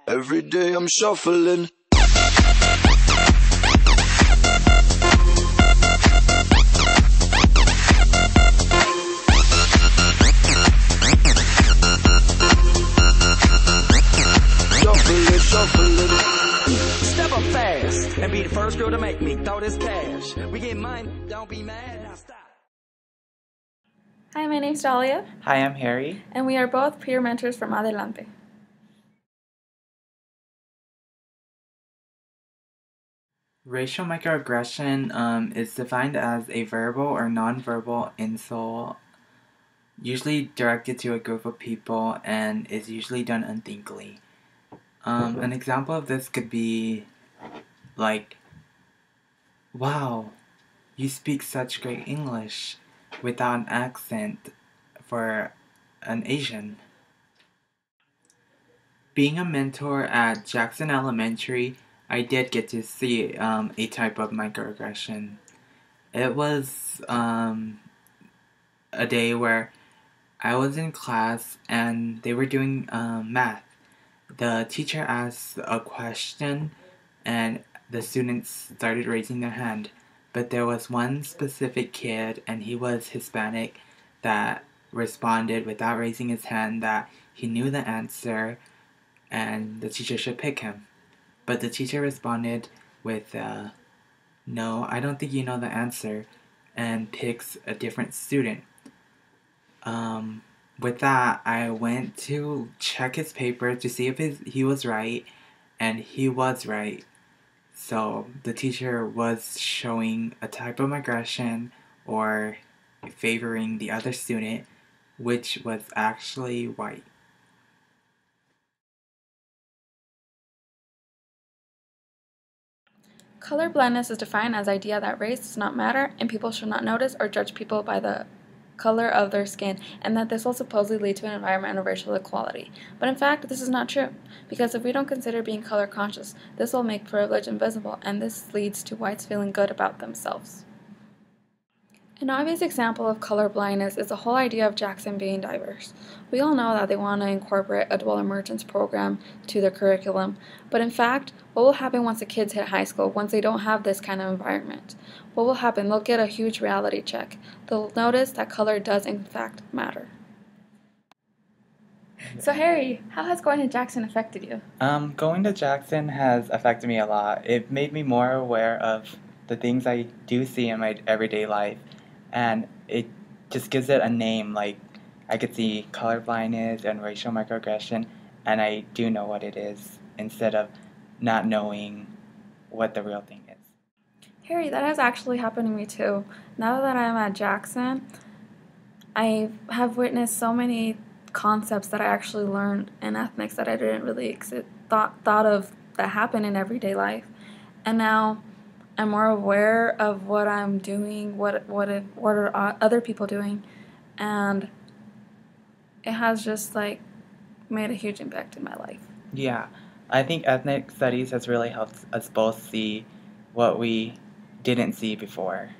Every day I'm shuffling. Shuffling. Step up fast and be the first girl to make me throw this cash. We get mine, don't be mad, now stop. Hi, my name's Dalia, Hi, I'm Harry. and we are both peer mentors from Adelante. Racial microaggression is defined as a verbal or nonverbal insult, usually directed to a group of people, and is usually done unthinkingly. An example of this could be like, "Wow, you speak such great English without an accent for an Asian." Being a mentor at Jackson Elementary, I did get to see a type of microaggression. It was a day where I was in class and they were doing math. The teacher asked a question and the students started raising their hand. But there was one specific kid, and he was Hispanic, that responded without raising his hand that he knew the answer and the teacher should pick him. But the teacher responded with, "No, I don't think you know the answer," and picks a different student. With that, I went to check his paper to see if he was right, and he was right. So the teacher was showing a type of aggression or favoring the other student, which was actually white. Color blindness is defined as the idea that race does not matter and people should not notice or judge people by the color of their skin, and that this will supposedly lead to an environment of racial equality. But in fact, this is not true, because if we don't consider being color conscious, this will make privilege invisible, and this leads to whites feeling good about themselves. An obvious example of color blindness is the whole idea of Jackson being diverse. We all know that they want to incorporate a dual emergence program to their curriculum, but in fact, what will happen once the kids hit high school, once they don't have this kind of environment? What will happen? They'll get a huge reality check. They'll notice that color does in fact matter. So Harry, how has going to Jackson affected you? Going to Jackson has affected me a lot. It made me more aware of the things I do see in my everyday life, and it just gives it a name. Like, I could see color blindness and racial microaggression, and I do know what it is instead of not knowing what the real thing is. Harry, that has actually happened to me too. Now that I'm at Jackson, I have witnessed so many concepts that I actually learned in ethnics that I didn't really thought of that happen in everyday life. And now I'm more aware of what I'm doing, what are other people doing, and it has just like made a huge impact in my life. Yeah, I think ethnic studies has really helped us both see what we didn't see before.